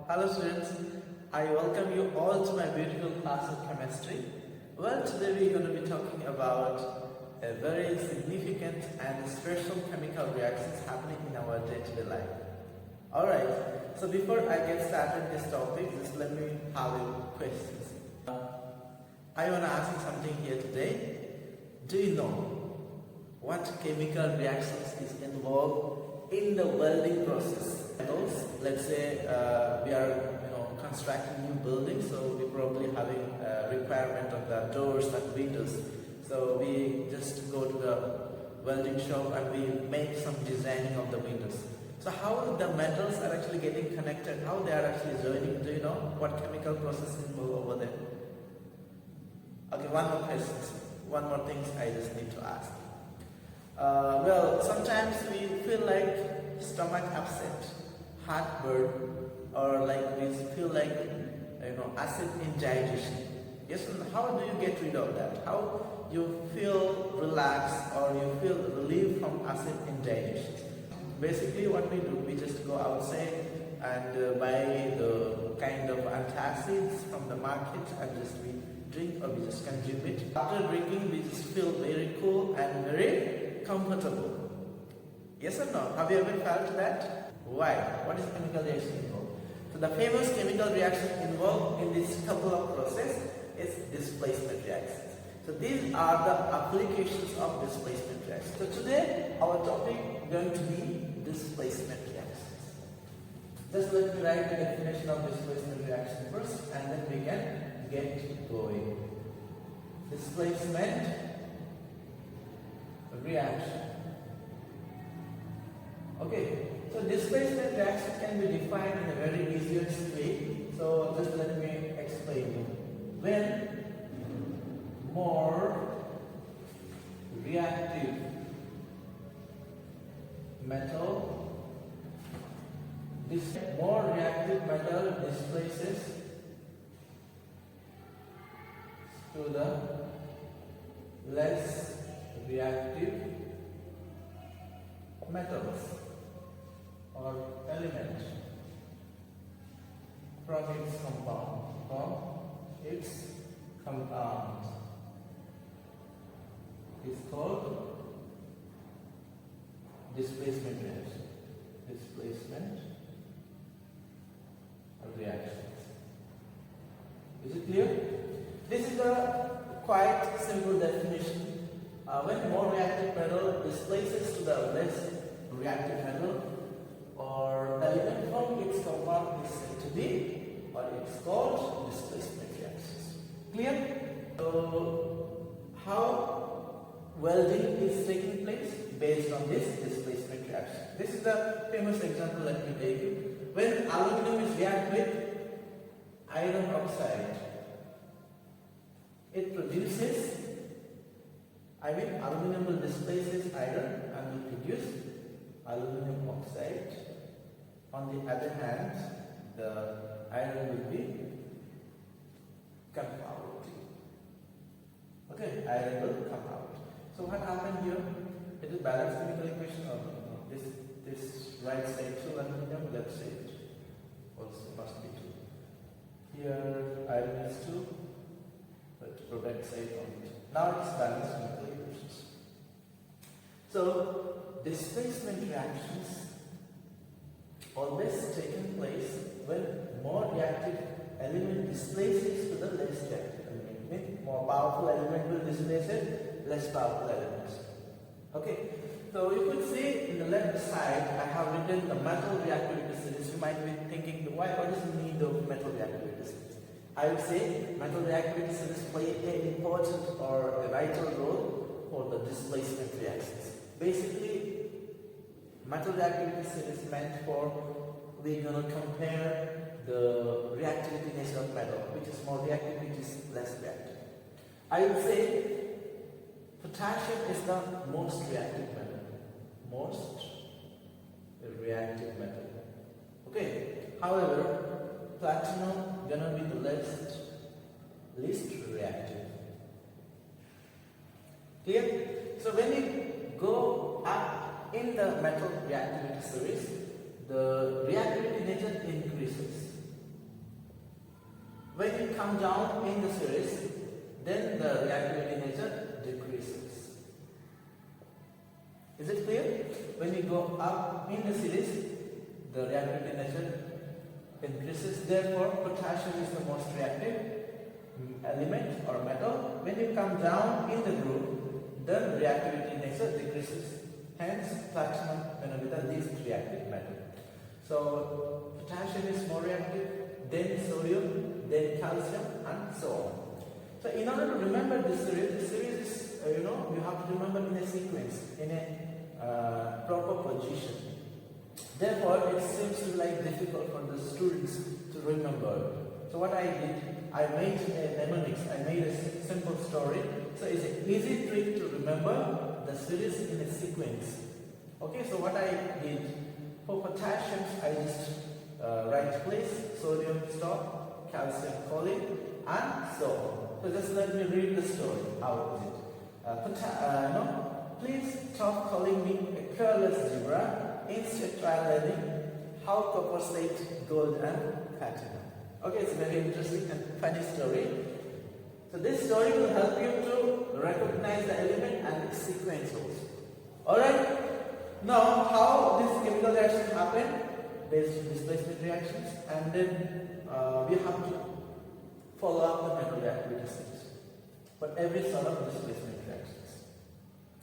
Hello students, I welcome you all to my beautiful class of chemistry. Well, today we're going to be talking about a very significant and special chemical reactions happening in our day-to-day life. Alright, so before I get started this topic, just let me have a questions. I want to ask you something here today. Do you know what chemical reactions is involved in the welding process? Let's say we are constructing new buildings, so we're probably having a requirement of the doors and windows. So we just go to the welding shop and we make some designing of the windows. So how the metals are actually getting connected, how they are actually joining, do you know what chemical process is involved over there? Okay, one more question, one more thing I just need to ask. Well, sometimes we feel like stomach upset, heartburn, or like we feel like acid indigestion. Yes, and how do you get rid of that? How you feel relaxed or you feel relief from acid indigestion? Basically, what we do, we just go outside and buy the kind of antacids from the market and just we drink or we just consume it. After drinking, we just feel very cool and very comfortable. Yes or no? Have you ever felt that? Why? What is chemical reaction involved? So the famous chemical reaction involved in this couple of process is displacement reactions. So these are the applications of displacement reactions. So today our topic is going to be displacement reactions. Just let me write the definition of displacement reaction first and then we can get going. Displacement reaction. Okay. So displacement reaction can be defined in a very easiest way. So just let me explain you. When more reactive metal displaces to the less reactive metals or element from its compound is called displacement reaction. Displacement reactions. Is it clear? This is a quite simple definition. When more reactive metal displaces to the less reactive metal or element from its compound is said to be, or it's called displacement reactions. Clear? So how welding is taking place based on this displacement reaction. This is the famous example let me take you. When aluminum is react with iron oxide, it produces, aluminum will displaces iron and will produce aluminum oxide. On the other hand, the iron will be come out. Okay, iron will come out. So what happened here? It is balanced chemical equation or no? This right side 2 aluminum, left side also must be 2. Here iron is 2, but right side only 2. Now it is balanced chemical equations. So displacement reactions always taking place when more reactive element displaces to the less reactive element. Means more powerful element will displace it, less powerful elements. Okay, so you could see in the left side I have written the metal reactivity series. You might be thinking, what is the need of metal reactivity series? I would say metal reactivity series play an important or a vital role for the displacement reactions. Basically, metal reactivity series is meant for we're going to compare the reactivity nature of metal, which is more reactive, which is less reactive. I would say potassium is the most reactive metal. Most reactive metal. Okay. However, platinum gonna be the least reactive. Clear? So when you go up in the in the metal reactivity series, the reactivity nature increases. come down in the series, then the reactivity nature decreases. Is it clear? When you go up in the series, the reactivity nature increases. Therefore, potassium is the most reactive element or metal. When you come down in the group, the reactivity nature decreases. Hence, platinum will be the least reactive metal. So, potassium is more reactive, then sodium, then calcium, and so on. So, in order to remember this series is, you have to remember in a sequence, in a proper position. Therefore, it seems to be like difficult for the students to remember. So, what I did, I made a mnemonics, I made a simple story. So, it's an easy trick to remember the series in a sequence. Okay, so what I did, for potassium, I just write place, sodium stop, calcium calling, and so on. So just let me read the story. How is it? Please stop calling me a careless zebra. Instead, try learning how copper slate, gold, and platinum. Okay, it's a very interesting and funny story. So this story will help you to recognize the element and its sequence also. Alright, now how this chemical reaction happen based on displacement reactions, and then we have to follow up the metal reactivity steps for every sort of displacement reactions.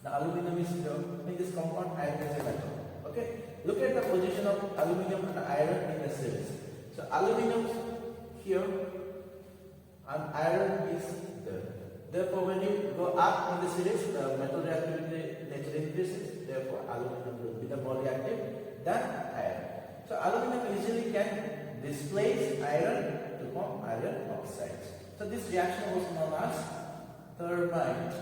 The aluminum is here in this compound, iron is a metal. Okay, look at the position of aluminum and iron in the series. So aluminum here and iron is there. Therefore, when you go up in the series, the metal reactivity nature increases. Therefore, aluminum will be the more reactive than iron. So, aluminum easily can displace iron to form iron oxides. So, this reaction was known as thermite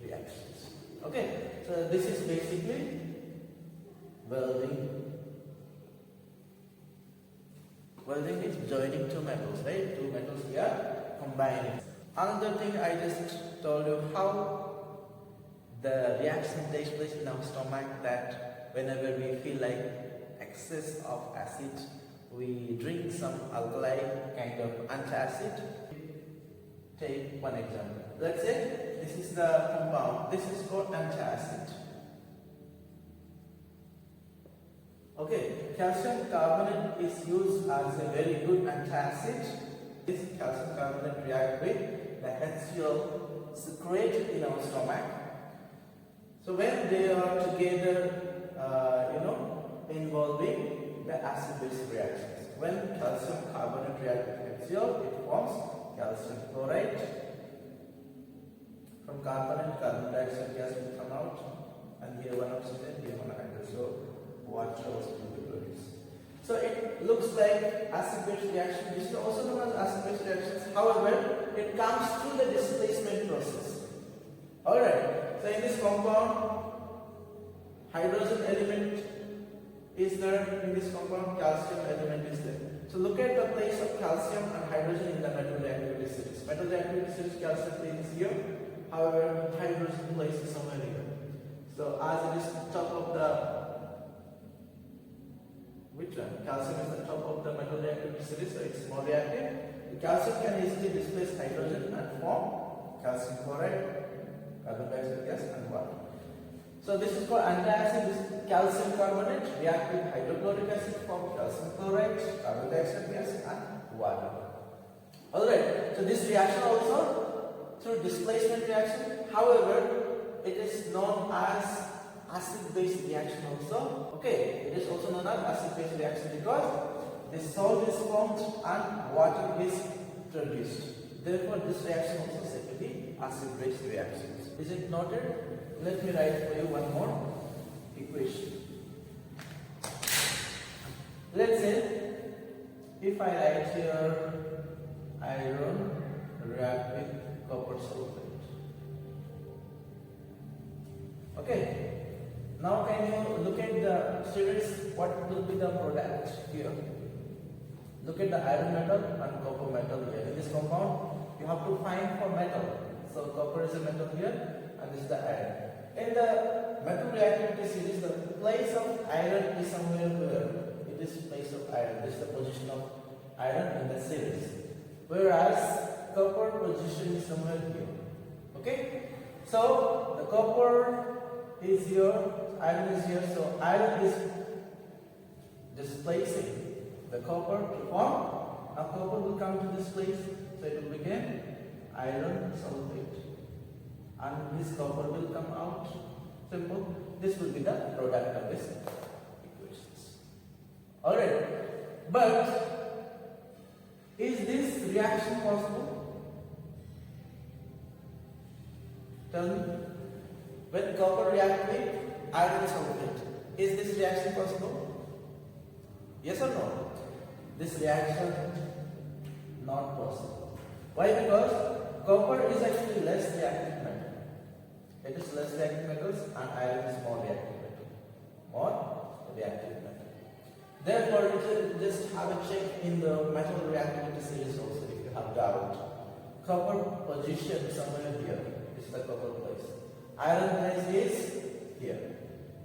reactions. Okay, so this is basically welding. Welding is joining two metals, right? Two metals we are combining. Another thing I just told you how the reaction takes place in our stomach, that whenever we feel like excess of acid, we drink some alkali kind of antacid. Take one example. Let's say this is the compound. This is called antacid. Okay, calcium carbonate is used as a very good antacid. This calcium carbonate reacts with the HCl secreted in our stomach. So when they are together, involving the acid-base reactions. When calcium carbonate reacts with HCl, it forms calcium chloride. From carbonate, carbon dioxide gas will come out, and here one oxygen, here one hydrogen. So water also will be produced. So it looks like acid-base reaction. This is also known as acid-base reactions. However, it comes through the displacement process. Alright, so in this compound, hydrogen element is there. In this compound, calcium element is there. So look at the place of calcium and hydrogen in the metal reactivity series. Metal reactivity series, calcium place is here. However, hydrogen place is somewhere here. So as it is top of the calcium is the top of the metal reactivity series, so it's more reactive. The calcium can easily displace hydrogen and form calcium chloride, carbon dioxide gas, and water. So this is called antacid. This calcium carbonate react with hydrochloric acid, form calcium chloride, carbon dioxide gas, and water. Alright, so this reaction also through displacement reaction. However, it is known as acid-base reaction also. Okay, it is also known as acid-base reaction because the salt is formed and water is produced. Therefore, this reaction also said to be acid-base reactions. Is it noted? Let me write for you one more equation. Let's say if I write here iron react with copper sulfate. Okay. Now can you look at the series, what will be the product here? Look at the iron metal and copper metal here. In this compound, you have to find for metal. So copper is a metal here and this is the iron. In the metal reactivity series, the place of iron is somewhere where it is place of iron. This is the position of iron in the series, whereas copper position is somewhere here. Okay, so the copper is here, iron is here, so iron is displacing the copper to form. Now copper will come to this place, so it will become iron sulfate, and this copper will come out. Simple. This will be the product of this equations. Alright, but is this reaction possible? Tell me. When copper reacts with iron sulfate, is this reaction possible? Yes or no? This reaction not possible. Why? Because copper is actually less reactive metal. It is less reactive metals and iron is more reactive metal. More reactive metal. Therefore, you should just have a check in the metal reactivity series also if you have doubt. Copper position somewhere here. This is the copper place. Iron place is here.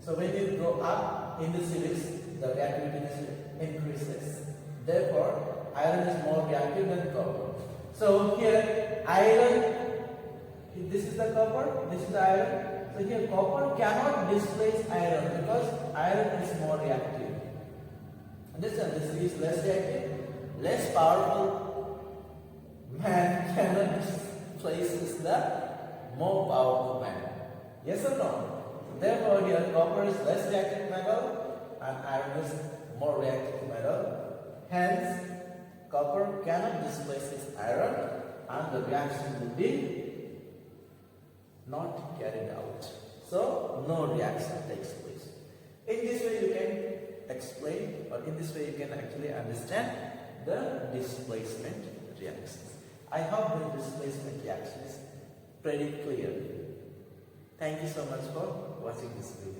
So when you go up in the series, the reactivity increases. Therefore, iron is more reactive than copper. So here, iron, this is the copper, this is the iron. So here, copper cannot displace iron because iron is more reactive. Understand? This is less reactive, less powerful man cannot displace the more powerful man. Yes or no? Therefore, here copper is less reactive metal and iron is more reactive metal. Hence, copper cannot displace its iron and the reaction will be not carried out. So, no reaction takes place. In this way, you can explain, or in this way, you can actually understand the displacement reactions. I hope the displacement reaction is pretty clear. Thank you so much for watching this video.